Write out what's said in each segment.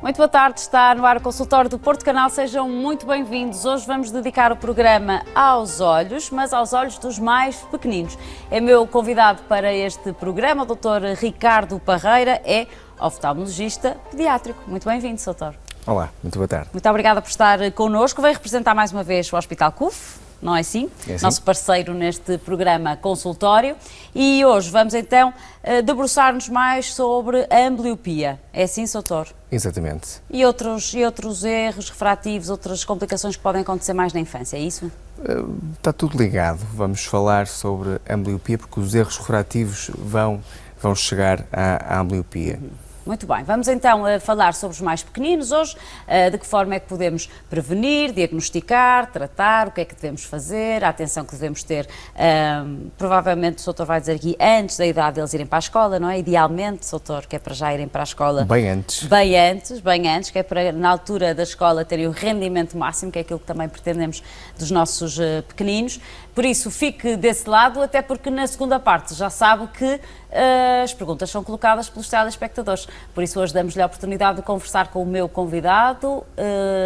Muito boa tarde, está no ar o consultório do Porto Canal, sejam muito bem-vindos. Hoje vamos dedicar o programa aos olhos, mas aos olhos dos mais pequeninos. É meu convidado para este programa, o Dr. Ricardo Parreira, é oftalmologista pediátrico. Muito bem-vindo, Dr. Olá, muito boa tarde. Muito obrigada por estar connosco. Vem representar mais uma vez o Hospital CUF, não é assim? É assim. Nosso parceiro neste programa consultório. E hoje vamos então debruçar-nos mais sobre a ambliopia. É assim, Dr.? Exatamente. E outros erros refrativos, outras complicações que podem acontecer mais na infância, é isso? Está tudo ligado. Vamos falar sobre a ambliopia porque os erros refrativos vão chegar à ambliopia. Muito bem, vamos então falar sobre os mais pequeninos hoje, de que forma é que podemos prevenir, diagnosticar, tratar, o que é que devemos fazer, a atenção que devemos ter, provavelmente o doutor vai dizer aqui, antes da idade deles irem para a escola, não é? Idealmente, doutor, que é para já irem para a escola... Bem antes. Bem antes, que é para na altura da escola terem o rendimento máximo, que é aquilo que também pretendemos dos nossos pequeninos. Por isso, fique desse lado, até porque na segunda parte já sabe que as perguntas são colocadas pelos telespectadores. Por isso, hoje damos-lhe a oportunidade de conversar com o meu convidado.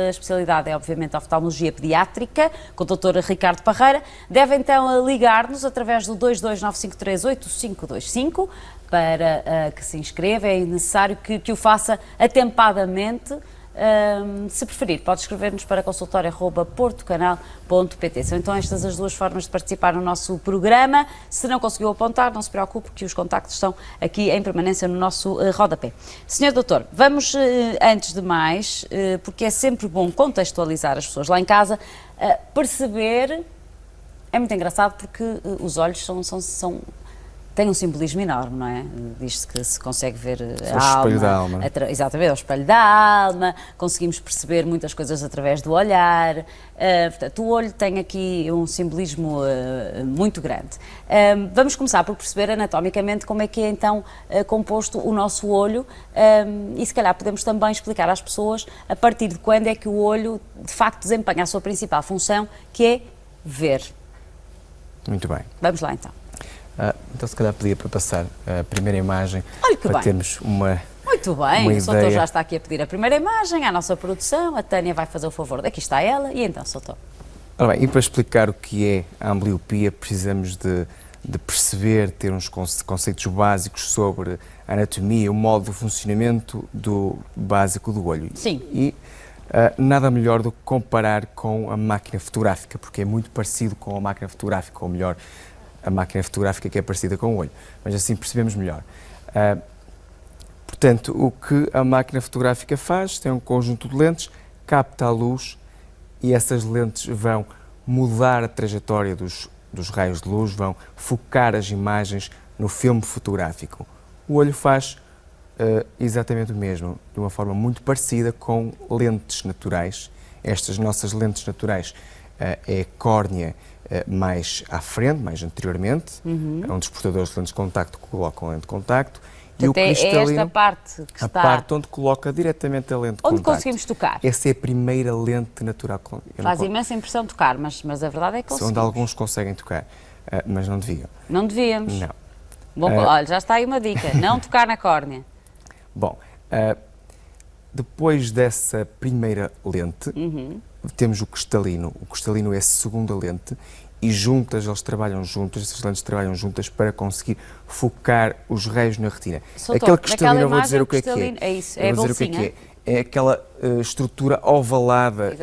A especialidade é, obviamente, a oftalmologia pediátrica, com o Dr. Ricardo Parreira. Deve, então, ligar-nos através do 229538525 para que se inscreva. É necessário que o faça atempadamente. Se preferir, pode escrever-nos para consultório@portocanal.pt. São então estas as duas formas de participar no nosso programa. Se não conseguiu apontar, não se preocupe, que os contactos estão aqui em permanência no nosso rodapé. Senhor Doutor, vamos, antes de mais, porque é sempre bom contextualizar as pessoas lá em casa, perceber. É muito engraçado porque os olhos tem um simbolismo enorme, não é? Diz-se que se consegue ver a alma. O espelho da alma. Exatamente, é o espelho da alma, conseguimos perceber muitas coisas através do olhar. Portanto, o olho tem aqui um simbolismo muito grande. Vamos começar por perceber anatomicamente como é que é então composto o nosso olho e se calhar podemos também explicar às pessoas a partir de quando é que o olho de facto desempenha a sua principal função, que é ver. Muito bem. Vamos lá então. Então, se calhar pedia para passar a primeira imagem, para bem. termos uma Muito bem, uma o doutor ideia. já está aqui a pedir a primeira imagem à nossa produção, a Tânia vai fazer o favor, aqui está ela, e então, doutor? Ora bem, e para explicar o que é a ambliopia, precisamos de perceber, ter uns conceitos básicos sobre a anatomia, o modo de funcionamento básico do olho. Sim. E nada melhor do que comparar com a máquina fotográfica, porque é muito parecido com a máquina fotográfica, ou melhor, a máquina fotográfica que é parecida com o olho, mas assim percebemos melhor. Portanto, o que a máquina fotográfica faz, tem um conjunto de lentes, capta a luz e essas lentes vão mudar a trajetória dos raios de luz, vão focar as imagens no filme fotográfico. O olho faz exatamente o mesmo, de uma forma muito parecida com lentes naturais. Estas nossas lentes naturais é a córnea mais à frente, mais anteriormente, onde os portadores de lentes de contacto colocam a lente de contacto. E o cristalino, é esta parte que está... a parte onde coloca diretamente a lente de onde contacto. conseguimos tocar. Essa é a primeira lente natural. Faz imensa impressão tocar, mas a verdade é que conseguimos. Onde alguns conseguem tocar, mas não deviam. Não devíamos. Não. Bom, olha, já está aí uma dica, não tocar na córnea. Bom, depois dessa primeira lente, temos o cristalino. O cristalino é a segunda lente e juntas, essas lentes trabalham juntas para conseguir focar os raios na retina. Aquele cristalino, eu vou dizer o que é que é. É isso, é a bolsinha. É aquela estrutura ovalada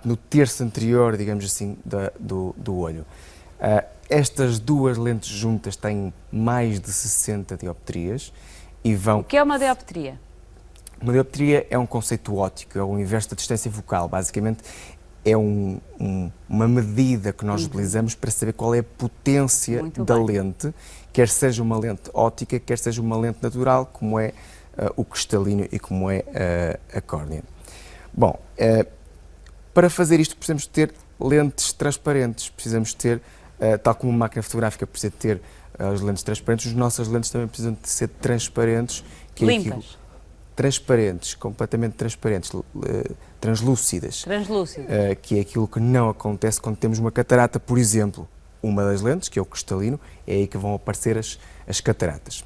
no terço anterior, digamos assim, do olho. Estas duas lentes juntas têm mais de 60 dioptrias e vão... O que é uma dioptria? Uma dioptria é um conceito óptico, é o inverso da distância focal. Basicamente, é uma medida que nós utilizamos para saber qual é a potência da lente, quer seja uma lente óptica, quer seja uma lente natural, como é o cristalino e como é a córnea. Bom, para fazer isto precisamos ter lentes transparentes, precisamos ter, tal como uma máquina fotográfica precisa ter as lentes transparentes, as nossas lentes também precisam de ser transparentes. Limpas. Transparentes, completamente transparentes, translúcidas. Que é aquilo que não acontece quando temos uma catarata, por exemplo. Uma das lentes, que é o cristalino, é aí que vão aparecer as cataratas.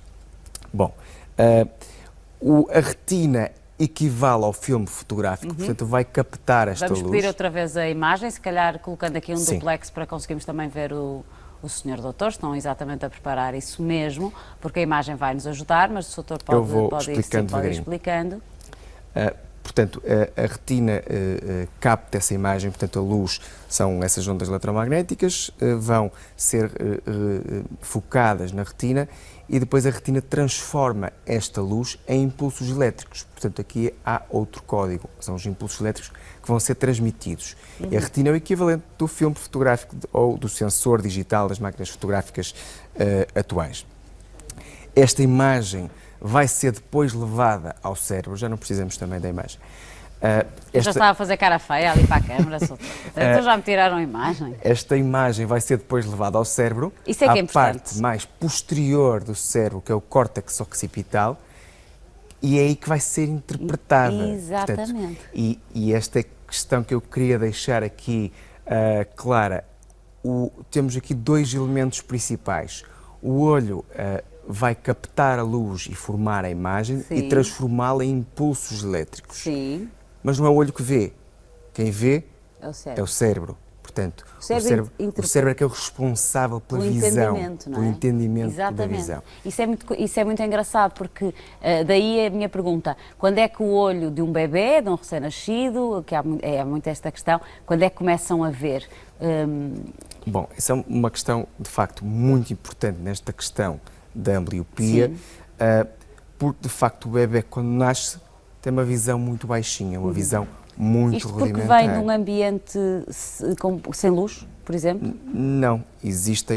Bom, a retina equivale ao filme fotográfico, portanto vai captar esta luz. Vamos pedir outra vez a imagem, se calhar colocando aqui um Sim. duplex para conseguirmos também ver o senhor doutor. Estão exatamente a preparar isso mesmo, porque a imagem vai nos ajudar, mas o doutor pode ir explicando. Portanto, a retina capta essa imagem, portanto a luz são essas ondas eletromagnéticas, vão ser focadas na retina e depois a retina transforma esta luz em impulsos elétricos. Portanto, aqui há outro código, são os impulsos elétricos que vão ser transmitidos. E a retina é o equivalente do filme fotográfico ou do sensor digital das máquinas fotográficas atuais. Esta imagem vai ser depois levada ao cérebro, já não precisamos também da imagem. Já estava a fazer cara feia ali para a câmara, então já me tiraram a imagem. Esta imagem vai ser depois levada ao cérebro, isso é que é importante. Parte mais posterior do cérebro, que é o córtex occipital, e é aí que vai ser interpretada. Exatamente. Portanto, e esta questão que eu queria deixar aqui clara, temos aqui dois elementos principais. O olho vai captar a luz e formar a imagem. Sim. E transformá-la em impulsos elétricos. Sim. Mas não é o olho que vê. Quem vê é o cérebro. Portanto, o cérebro é que é o responsável pela visão, pelo entendimento da visão. Isso é muito engraçado, porque daí é a minha pergunta. Quando é que o olho de um bebê, de um recém-nascido, que é muito esta questão, quando é que começam a ver? Bom, essa é uma questão, de facto, muito importante nesta questão da ambliopia, porque, de facto, o bebê, quando nasce, tem uma visão muito baixinha, uma visão muito rudimentar. Isto porque vem de um ambiente sem luz, por exemplo? Não, existe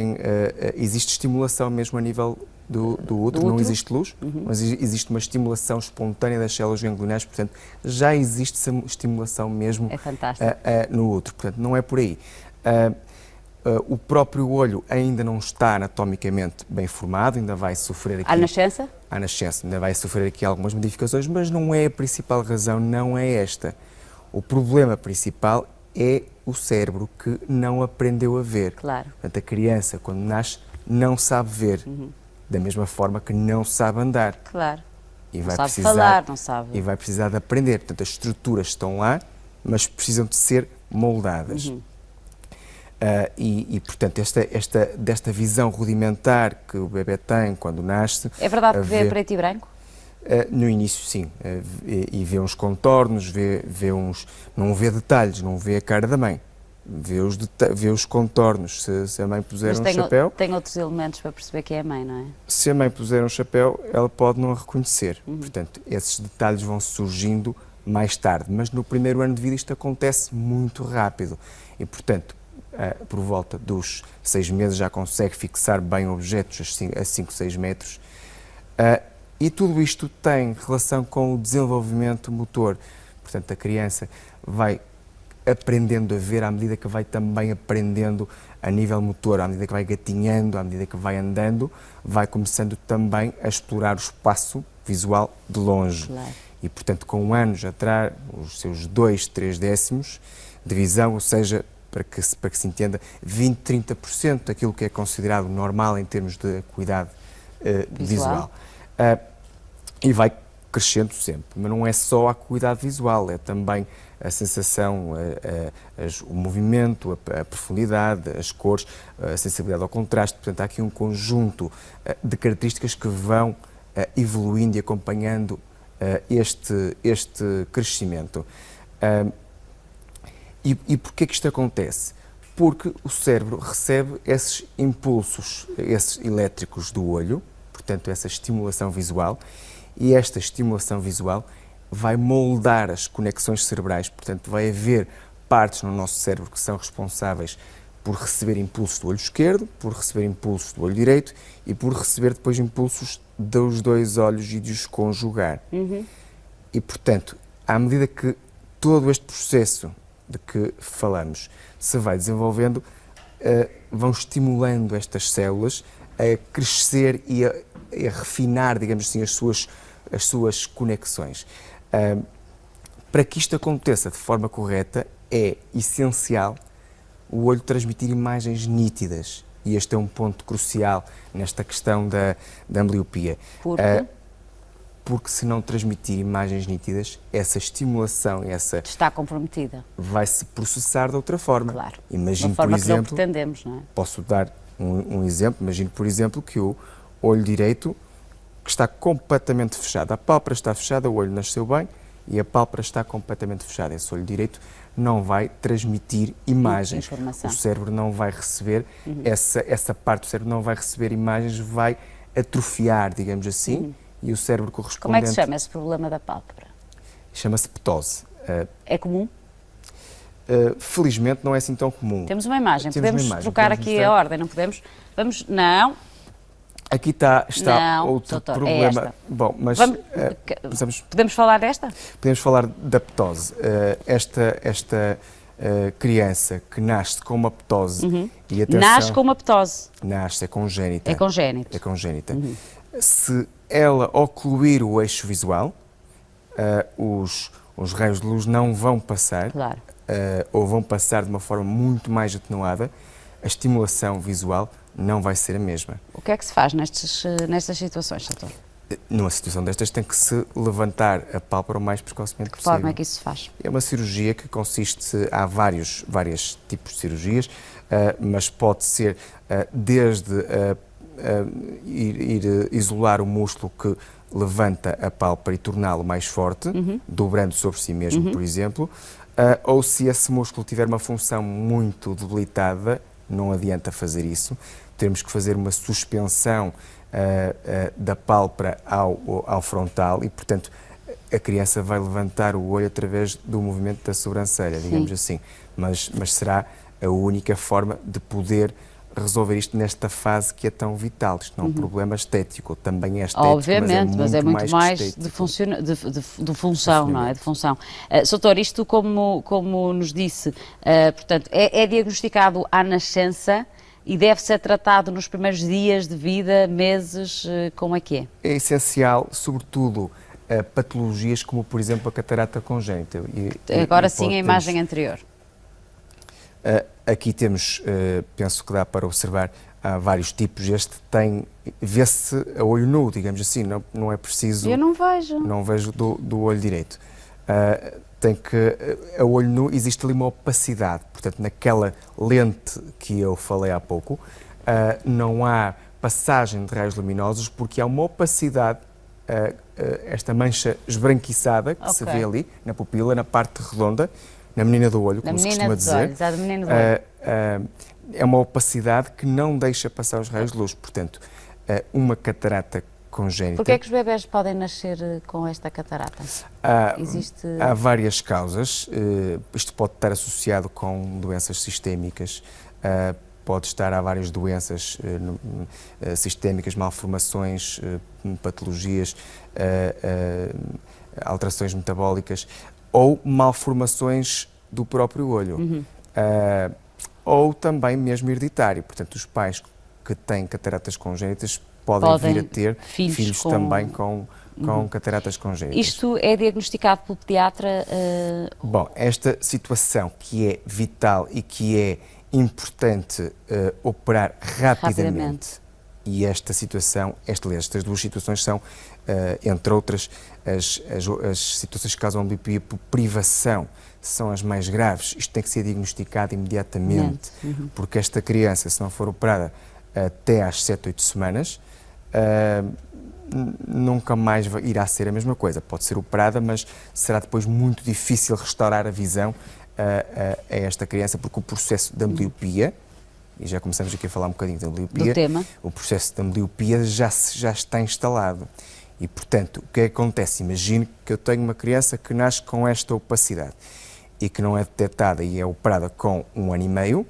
estimulação mesmo a nível do útero, não existe luz, mas existe uma estimulação espontânea das células ganglionares, portanto, já existe estimulação mesmo no útero, portanto, não é por aí. O próprio olho ainda não está anatomicamente bem formado, ainda vai sofrer aqui... À nascença? À nascença, ainda vai sofrer aqui algumas modificações, mas não é a principal razão, não é esta. O problema principal é o cérebro que não aprendeu a ver. Claro. Portanto, a criança, quando nasce, não sabe ver, da mesma forma que não sabe andar. Claro. E não sabe falar, não sabe... E vai precisar de aprender. Portanto, as estruturas estão lá, mas precisam de ser moldadas. Portanto, desta visão rudimentar que o bebê tem quando nasce... É verdade que vê preto e branco? No início, sim. E vê uns contornos, não vê detalhes, não vê a cara da mãe. Vê os contornos. Se a mãe puser um chapéu... Tem outros elementos para perceber que é a mãe, não é? Se a mãe puser um chapéu, ela pode não a reconhecer. Portanto, esses detalhes vão surgindo mais tarde. Mas no primeiro ano de vida isto acontece muito rápido. E, portanto, por volta dos 6 meses já consegue fixar bem objetos a 5, 6 metros. E tudo isto tem relação com o desenvolvimento motor. Portanto, a criança vai aprendendo a ver à medida que vai também aprendendo a nível motor, à medida que vai gatinhando, à medida que vai andando, vai começando também a explorar o espaço visual de longe. Claro. E, portanto, com um ano já terá os seus 2, 3 décimos de visão, ou seja, para que se entenda, 20, 30% daquilo que é considerado normal em termos de acuidade visual. E vai crescendo sempre, mas não é só a acuidade visual, é também a sensação, o movimento, a profundidade, as cores, a sensibilidade ao contraste. Portanto, há aqui um conjunto de características que vão evoluindo e acompanhando este crescimento. E porquê que isto acontece? Porque o cérebro recebe esses impulsos, esses elétricos do olho, portanto, essa estimulação visual, e esta estimulação visual vai moldar as conexões cerebrais, portanto, vai haver partes no nosso cérebro que são responsáveis por receber impulsos do olho esquerdo, por receber impulsos do olho direito e por receber depois impulsos dos dois olhos e de os conjugar. E, portanto, à medida que todo este processo de que falamos se vai desenvolvendo, vão estimulando estas células a crescer e a refinar, digamos assim, as suas conexões. Para que isto aconteça de forma correta, é essencial o olho transmitir imagens nítidas. E este é um ponto crucial nesta questão da ambliopia. Por quê? porque se não transmitir imagens nítidas, essa estimulação, está comprometida. Vai-se processar de outra forma. Claro. Imagino, de forma por exemplo, que não pretendemos, não é? posso dar um exemplo. Imagino, por exemplo, que o olho direito que está completamente fechado. A pálpebra está fechada, o olho nasceu bem e a pálpebra está completamente fechada. Esse olho direito não vai transmitir imagens. Informação. O cérebro não vai receber, essa parte do cérebro não vai receber imagens, vai atrofiar, digamos assim, e o cérebro correspondente... Como é que se chama esse problema da pálpebra? Chama-se ptose. É comum? Felizmente não é assim tão comum. Temos uma imagem, Temos podemos uma imagem, trocar podemos aqui mostrar? a ordem, não podemos? Vamos, não, Aqui está não, outro doutor, problema. é esta. Bom, mas Podemos falar desta? podemos falar da ptose. Esta criança que nasce com uma ptose e atenção, Nasce com uma ptose. nasce, é congénita. É congénito. É congénita. Se ela ocluir o eixo visual, os raios de luz não vão passar, Claro. ou vão passar de uma forma muito mais atenuada, a estimulação visual não vai ser a mesma. O que é que se faz nestas situações, doutor? Numa situação destas tem que se levantar a pálpebra o mais precocemente De que possível. forma é que isso se faz? É uma cirurgia que consiste, há vários tipos de cirurgias, mas pode ser desde ir isolar o músculo que levanta a pálpebra e torná-lo mais forte, dobrando sobre si mesmo, por exemplo, ou se esse músculo tiver uma função muito debilitada, não adianta fazer isso, temos que fazer uma suspensão da pálpebra ao frontal e, portanto, a criança vai levantar o olho através do movimento da sobrancelha, digamos assim, mas será a única forma de poder resolver isto nesta fase que é tão vital. Isto não é um problema estético, também é estético, Obviamente, mas é muito mais estético. de função, não é? De função. Doutor, isto como nos disse, portanto, é diagnosticado à nascença e deve ser tratado nos primeiros dias de vida, meses, como é que é? É essencial, sobretudo, patologias como, por exemplo, a catarata congénita. Agora sim, a imagem anterior. Aqui temos, penso que dá para observar, há vários tipos. Este vê-se a olho nu, digamos assim, não é preciso... Eu não vejo. Não vejo do olho direito. A olho nu existe ali uma opacidade, portanto, naquela lente que eu falei há pouco, não há passagem de raios luminosos porque há uma opacidade, esta mancha esbranquiçada que se vê ali, na pupila, na parte redonda, na menina do olho, como se costuma dizer. Exato, menina do olho. É uma opacidade que não deixa passar os raios de luz, portanto, uma catarata congénita. Porquê é que os bebés podem nascer com esta catarata? Há várias causas. Isto pode estar associado com doenças sistémicas, pode estar a várias doenças sistémicas, malformações, patologias, alterações metabólicas ou malformações do próprio olho. Ou também mesmo hereditário. Portanto, os pais que têm cataratas congénitas podem vir a ter filhos também com cataratas congénitas. Isto é diagnosticado pelo pediatra? Bom, esta situação que é vital e que é importante operar rapidamente. E esta situação, estas duas situações são, entre outras, as situações que causam ambliopia por privação, são as mais graves. Isto tem que ser diagnosticado imediatamente, porque esta criança, se não for operada até às 7, 8 semanas, nunca mais irá ser a mesma coisa. Pode ser operada, mas será depois muito difícil restaurar a visão a esta criança, porque o processo da ambliopia, e já começamos aqui a falar um bocadinho da ambliopia, o processo da ambliopia já está instalado. E, portanto, o que é que acontece? Imagine que eu tenho uma criança que nasce com esta opacidade e que não é detectada e é operada com 1 ano e meio.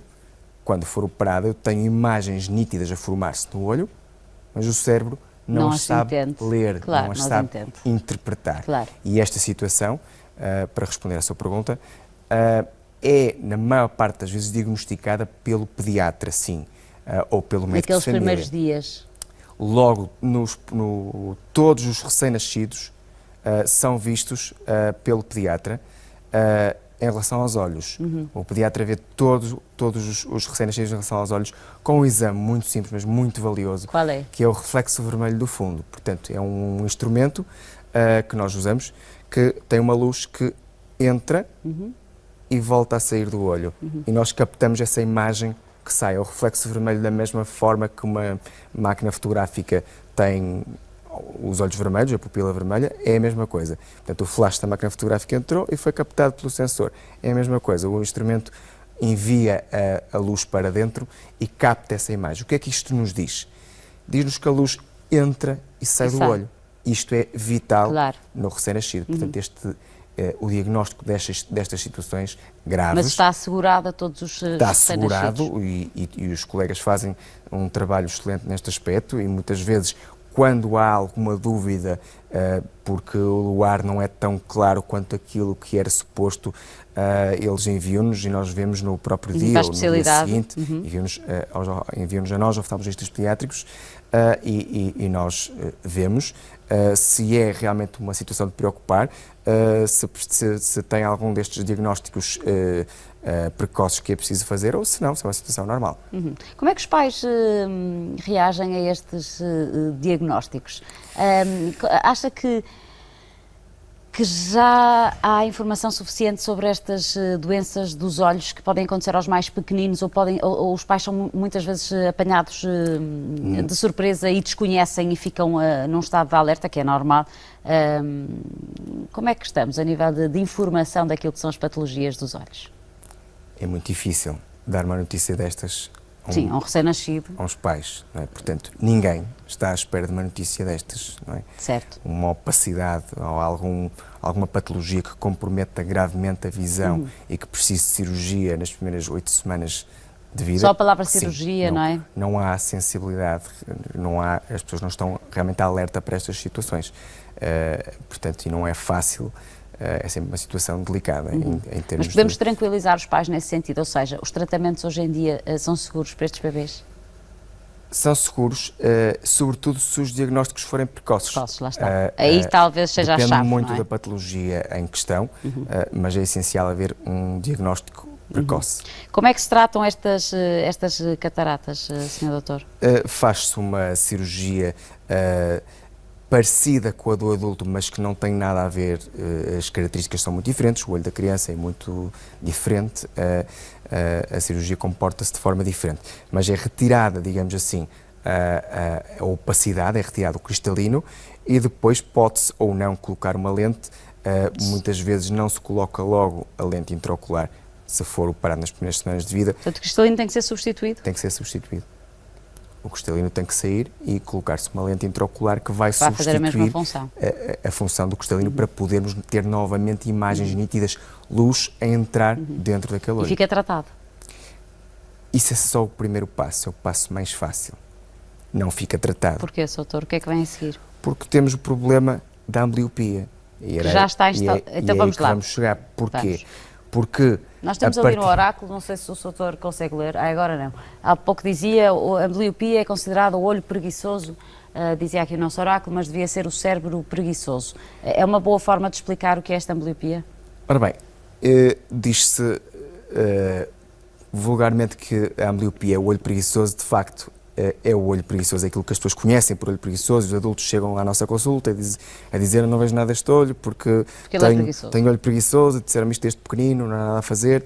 Quando for operada, eu tenho imagens nítidas a formar-se no olho, mas o cérebro não as sabe ler, não as sabe interpretar. E esta situação, para responder à sua pergunta, é, na maior parte das vezes, diagnosticada pelo pediatra, sim, ou pelo médico de família. Naqueles primeiros dias? Logo, todos os recém-nascidos são vistos pelo pediatra em relação aos olhos. O pediatra vê todos os recém-nascidos em relação aos olhos com um exame muito simples, mas muito valioso. Qual é? Que é o reflexo vermelho do fundo. Portanto, é um instrumento que nós usamos, que tem uma luz que entra e volta a sair do olho. E nós captamos essa imagem que sai, o reflexo vermelho, da mesma forma que uma máquina fotográfica tem os olhos vermelhos, a pupila vermelha, é a mesma coisa. Portanto, o flash da máquina fotográfica entrou e foi captado pelo sensor. É a mesma coisa, o instrumento envia a luz para dentro e capta essa imagem. O que é que isto nos diz? Diz-nos que a luz entra e sai do olho. Isto é vital no recém-nascido. Portanto, o diagnóstico destas situações graves... Mas está assegurado a todos os Está assegurado e os colegas fazem um trabalho excelente neste aspecto e muitas vezes, quando há alguma dúvida, porque o luar não é tão claro quanto aquilo que era suposto, eles enviam-nos e nós vemos no próprio dia ou no dia seguinte, enviam-nos a nós, oftalmologistas pediátricos, e nós vemos se é realmente uma situação de preocupar, se tem algum destes diagnósticos precoces que é preciso fazer, ou se não, se é uma situação normal. Como é que os pais reagem a estes diagnósticos? Acha que já há informação suficiente sobre estas doenças dos olhos que podem acontecer aos mais pequeninos ou os pais são muitas vezes apanhados de surpresa e desconhecem e ficam num estado de alerta, que é normal? Como é que estamos a nível de informação daquilo que são as patologias dos olhos? É muito difícil dar uma notícia destas a um recém-nascido. Aos pais, não é? Portanto, ninguém está à espera de uma notícia destas, não é? Certo. Uma opacidade ou alguma patologia que comprometa gravemente a visão e que precise de cirurgia nas primeiras 8 semanas de vida. Só a palavra cirurgia, não é? Não há sensibilidade, as pessoas não estão realmente alerta para estas situações. Portanto, e não é fácil. É sempre uma situação delicada em termos. Mas podemos tranquilizar os pais nesse sentido, ou seja, os tratamentos hoje em dia são seguros para estes bebês? São seguros, sobretudo se os diagnósticos forem precoces. Lá está. Aí talvez seja a chave, depende muito não é? da patologia em questão, mas é essencial haver um diagnóstico precoce. Como é que se tratam estas cataratas, Sr. Doutor? Faz-se uma cirurgia parecida com a do adulto, mas que não tem nada a ver, as características são muito diferentes, o olho da criança é muito diferente, a cirurgia comporta-se de forma diferente, mas é retirada, digamos assim, a opacidade, é retirado o cristalino e depois pode-se ou não colocar uma lente, muitas vezes não se coloca logo a lente intraocular, se for operado nas primeiras semanas de vida. Portanto, o cristalino tem que ser substituído? Tem que ser substituído. O cristalino tem que sair e colocar-se uma lente intraocular que vai substituir fazer a mesma função. A função do cristalino para podermos ter novamente imagens nítidas, luz a entrar dentro daquele olho. E fica tratado? Isso é só o primeiro passo, é o passo mais fácil. Não fica tratado. Porquê, Sr. Doutor? O que é que vem a seguir? Porque temos o problema da ambliopia. Que já está instalado. Então vamos lá. Vamos chegar. Porquê? Porque nós temos ali no oráculo, não sei se o doutor consegue ler, agora não. Há pouco dizia, a ambliopia é considerada o olho preguiçoso, dizia aqui o nosso oráculo, mas devia ser o cérebro preguiçoso. É uma boa forma de explicar o que é esta ambliopia? Ora bem, diz-se vulgarmente que a ambliopia é o olho preguiçoso, de facto é o olho preguiçoso, é aquilo que as pessoas conhecem por olho preguiçoso. Os adultos chegam à nossa consulta a dizer não vejo nada deste olho porque tenho olho preguiçoso, disseram-me isto desde pequenino, não há nada a fazer.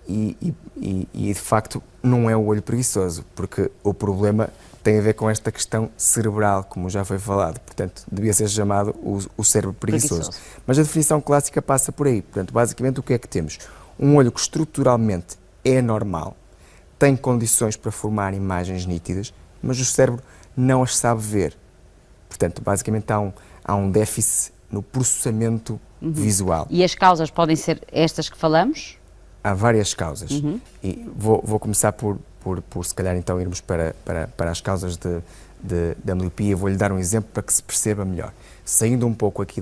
E de facto não é o olho preguiçoso, porque o problema tem a ver com esta questão cerebral, como já foi falado, portanto devia ser chamado o cérebro preguiçoso. Mas a definição clássica passa por aí. Portanto, basicamente o que é que temos? Um olho que estruturalmente é normal, tem condições para formar imagens nítidas, mas o cérebro não as sabe ver. Portanto, basicamente há um déficit no processamento visual. E as causas podem ser estas que falamos? Há várias causas. E vou começar por se calhar então irmos para as causas da ambliopia. Vou-lhe dar um exemplo para que se perceba melhor. Saindo um pouco aqui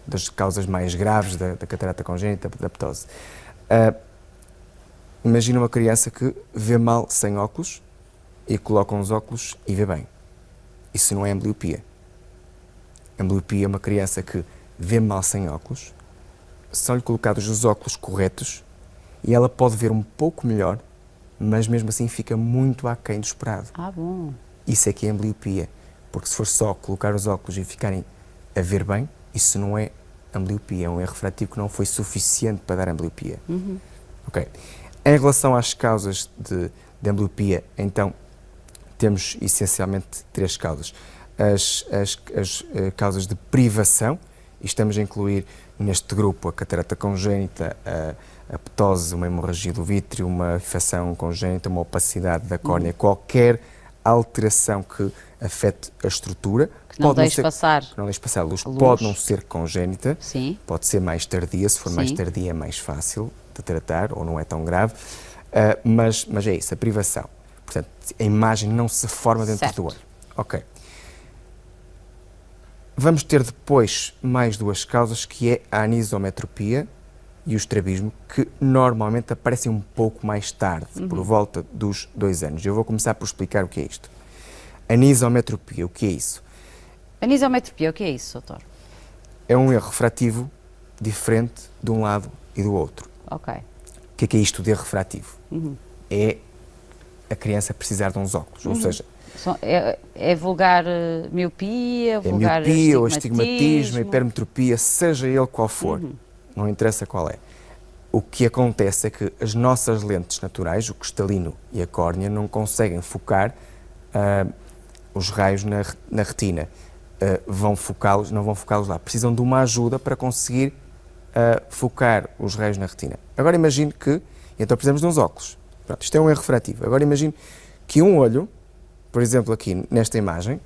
das causas mais graves da catarata congénita, da ptose. Imagina uma criança que vê mal sem óculos e coloca uns óculos e vê bem. Isso não é ambliopia. Ambliopia é uma criança que vê mal sem óculos, são-lhe colocados os óculos corretos e ela pode ver um pouco melhor, mas mesmo assim fica muito aquém do esperado. Bom. Isso é que é ambliopia, porque se for só colocar os óculos e ficarem a ver bem, isso não é ambliopia, é um erro refrativo que não foi suficiente para dar ambliopia. Ok. Em relação às causas de ambliopia, então, temos essencialmente 3 causas. As causas de privação, e estamos a incluir neste grupo a catarata congénita, a ptose, uma hemorragia do vítreo, uma infecção congénita, uma opacidade da córnea, qualquer alteração que afete a estrutura. Que não deixe passar. Que não deixe passar a luz. Pode não ser congénita, Sim. pode ser mais tardia, se for mais tardia é mais fácil de tratar ou não é tão grave, mas é isso, a privação. Portanto, a imagem não se forma dentro do olho. Ok. Vamos ter depois mais 2 causas, que é a anisometropia e o estrabismo, que normalmente aparecem um pouco mais tarde, por volta dos 2 anos. Eu vou começar por explicar o que é isto. Anisometropia, o que é isso? Anisometropia, o que é isso, doutor? É um erro refrativo diferente de um lado e do outro. Ok. O que é isto de erro refrativo? É a criança precisar de uns óculos, ou seja... É vulgar miopia, vulgar miopia, ou astigmatismo, hipermetropia, seja ele qual for, não interessa qual é. O que acontece é que as nossas lentes naturais, o cristalino e a córnea, não conseguem focar os raios na retina. Não vão focá-los lá. Precisam de uma ajuda para conseguir focar os raios na retina. Agora imagine que, então precisamos de uns óculos. Pronto, isto é um erro refrativo. Agora imagine que um olho, por exemplo, aqui nesta imagem,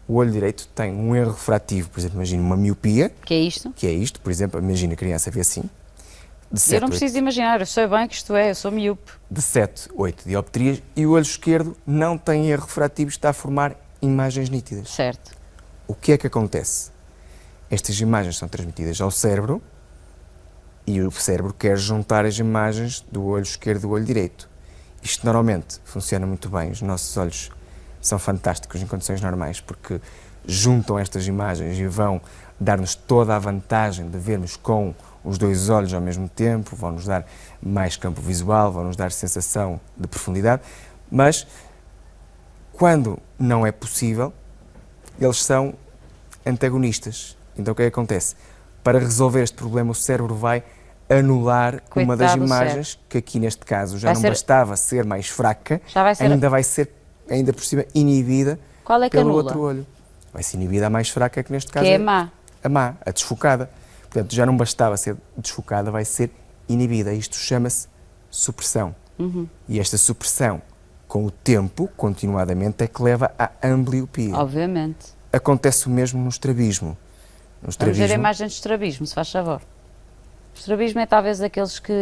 o olho direito tem um erro refrativo, por exemplo, imagine uma miopia. Que é isto? Que é isto, por exemplo, imagina a criança vê assim. Eu não preciso imaginar, eu sei bem que isto é, eu sou miúpe. De 7, 8 dioptrias, e o olho esquerdo não tem erro refrativo, está a formar imagens nítidas. Certo. O que é que acontece? Estas imagens são transmitidas ao cérebro e o cérebro quer juntar as imagens do olho esquerdo e do olho direito. Isto normalmente funciona muito bem, os nossos olhos são fantásticos em condições normais porque juntam estas imagens e vão dar-nos toda a vantagem de vermos com os 2 olhos ao mesmo tempo, vão-nos dar mais campo visual, vão-nos dar sensação de profundidade, mas quando não é possível, eles são antagonistas. Então o que é que acontece? Para resolver este problema, o cérebro vai anular uma das imagens, que aqui neste caso já não bastava ser mais fraca, ainda vai ser, ainda por cima, inibida pelo outro olho. Vai ser inibida a mais fraca, que neste caso é a má. A má, a desfocada. Portanto, já não bastava ser desfocada, vai ser inibida. Isto chama-se supressão. E esta supressão, com o tempo, continuadamente, é que leva à ambliopia. Obviamente. Acontece o mesmo no estrabismo. Vamos ver a imagem de estrabismo, se faz favor. O estrabismo é talvez daqueles que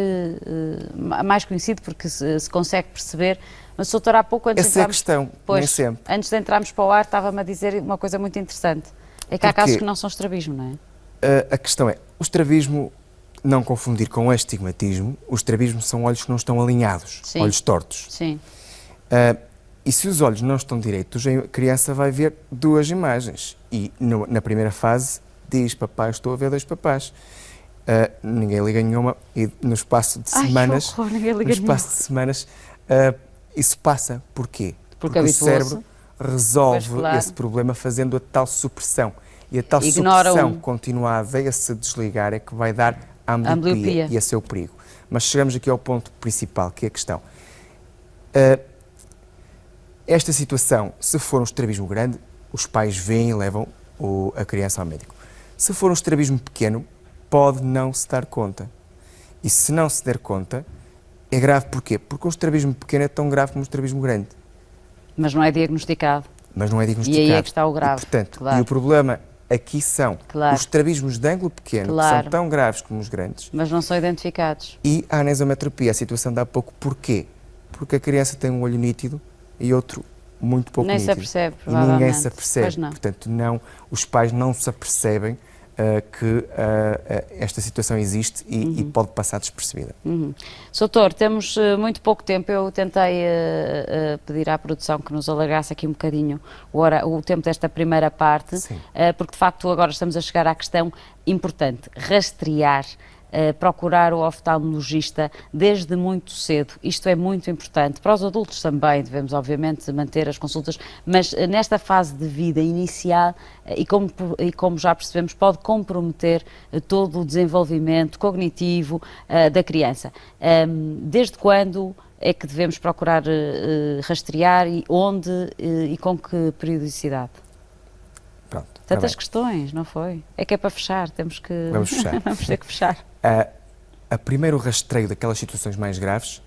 mais conhecido, porque se consegue perceber, mas o doutor há pouco, antes essa é a questão, nem sempre. Antes de entrarmos para o ar, estava-me a dizer uma coisa muito interessante, é que há casos que não são estrabismo, não é? A questão é, o estrabismo, não confundir com o astigmatismo, o estrabismo são olhos que não estão alinhados, Sim. olhos tortos. Sim. E se os olhos não estão direitos, a criança vai ver 2 imagens. E na primeira fase diz, papai, estou a ver 2 papás. Ninguém liga nenhuma e no espaço de semanas, isso passa. Porquê? Porque o cérebro resolve esse problema fazendo a tal supressão. E a tal supressão continuada a se desligar é que vai dar a ambliopia e esse é o perigo. Mas chegamos aqui ao ponto principal, que é a questão. Esta situação, se for um estrabismo grande, os pais vêm e levam a criança ao médico. Se for um estrabismo pequeno, pode não se dar conta. E se não se der conta, é grave. Porquê? Porque um estrabismo pequeno é tão grave como um estrabismo grande. Mas não é diagnosticado. E aí é que está o grave. E, portanto, e o problema aqui são os estrabismos de ângulo pequeno, que são tão graves como os grandes. Mas não são identificados. E a anisometropia, a situação de há pouco, porquê? Porque a criança tem um olho nítido e outro muito pouco nítido. Nem se apercebe, provavelmente. E ninguém se apercebe. Portanto, os pais não se apercebem que esta situação existe e pode passar despercebida. Doutor, temos muito pouco tempo. Eu tentei pedir à produção que nos alargasse aqui um bocadinho o tempo desta primeira parte, porque de facto agora estamos a chegar à questão importante, rastrear procurar o oftalmologista desde muito cedo. Isto é muito importante. Para os adultos também devemos, obviamente, manter as consultas, mas nesta fase de vida inicial, e como já percebemos, pode comprometer todo o desenvolvimento cognitivo da criança. Desde quando é que devemos procurar rastrear e onde e com que periodicidade? Pronto, Tantas questões, não foi? É que é para fechar, temos que... Vamos fechar. Vamos ter que fechar. A primeiro rastreio daquelas situações mais graves,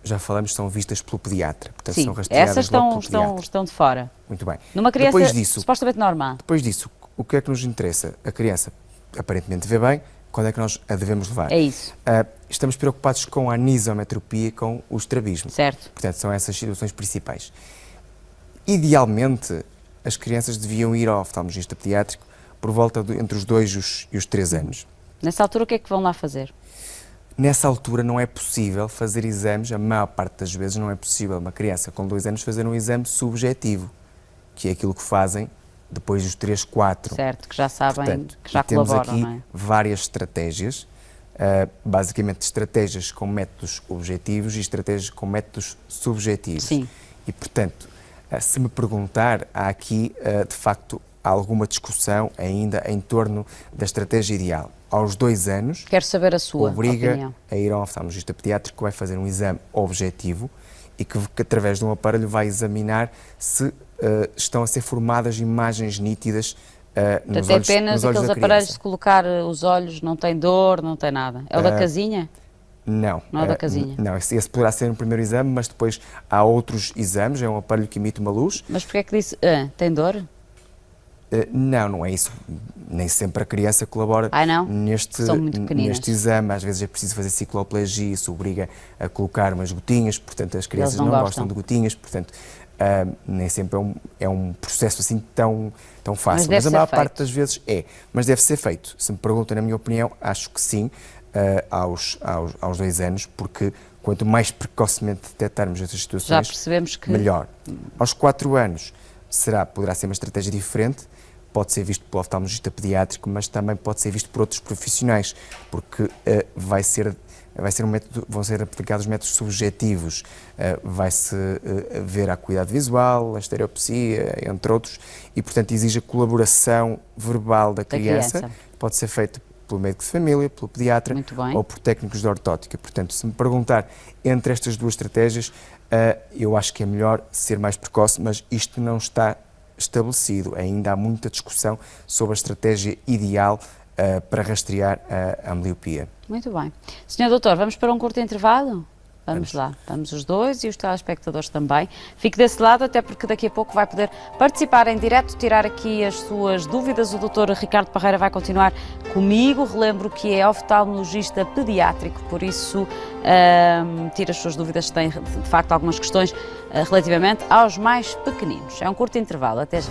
já falamos, são vistas pelo pediatra. Portanto, Sim, são rastreadas essas logo pelo pediatra. estão de fora. Muito bem. Numa criança Depois disso, supostamente normal. Depois disso, o que é que nos interessa? A criança aparentemente vê bem, quando é que nós a devemos levar? É isso. Estamos preocupados com a anisometropia e com o estrabismo. Certo. Portanto, são essas situações principais. Idealmente, as crianças deviam ir ao oftalmologista pediátrico por volta entre os 2 e os 3 anos. Nessa altura, o que é que vão lá fazer? Nessa altura não é possível fazer exames, a maior parte das vezes não é possível uma criança com 2 anos fazer um exame subjetivo, que é aquilo que fazem depois dos 3, 4. Certo, que já sabem, portanto, que já temos colaboram, aqui não é? várias estratégias, basicamente estratégias com métodos objetivos e estratégias com métodos subjetivos. Sim. E, portanto, se me perguntar, há aqui, de facto, alguma discussão ainda em torno da estratégia ideal. Aos 2 anos, Quero saber a sua obriga opinião. a ir a um oftalmologista pediátrico que vai fazer um exame objetivo e que através de um aparelho vai examinar se estão a ser formadas imagens nítidas nos olhos, apenas nos olhos aqueles da aparelhos criança. de colocar os olhos, não tem dor, não tem nada. É o da casinha? Não. Não é da casinha? Não, esse poderá ser um primeiro exame, mas depois há outros exames, é um aparelho que emite uma luz. Mas porquê é que disse, tem dor? Não é isso. Nem sempre a criança colabora São muito pequeninas. neste exame. Às vezes é preciso fazer cicloplegia, isso obriga a colocar umas gotinhas, portanto as crianças não gostam de gotinhas, portanto nem sempre é um processo assim tão fácil. Mas a maior parte das vezes é. Mas deve ser feito. Se me perguntam, na minha opinião, acho que sim, aos 2 anos, porque quanto mais precocemente detectarmos estas situações, já percebemos que... melhor. Aos 4 anos poderá ser uma estratégia diferente, pode ser visto pelo oftalmologista pediátrico, mas também pode ser visto por outros profissionais, porque vai ser um método, vão ser aplicados métodos subjetivos, vai-se ver a acuidade visual, a estereopsia, entre outros, e portanto exige a colaboração verbal da criança. Pode ser feito pelo médico de família, pelo pediatra ou por técnicos de ortótica. Portanto, se me perguntar entre estas duas estratégias, eu acho que é melhor ser mais precoce, mas isto não está estabelecido. Ainda há muita discussão sobre a estratégia ideal para rastrear a ambliopia. Muito bem. Senhor Doutor, vamos para um curto intervalo? Vamos lá, vamos os dois e os telespectadores também. Fique desse lado, até porque daqui a pouco vai poder participar em direto, tirar aqui as suas dúvidas. O Dr. Ricardo Parreira vai continuar comigo. Relembro que é oftalmologista pediátrico, por isso tira as suas dúvidas se tem de facto algumas questões relativamente aos mais pequeninos. É um curto intervalo, até já.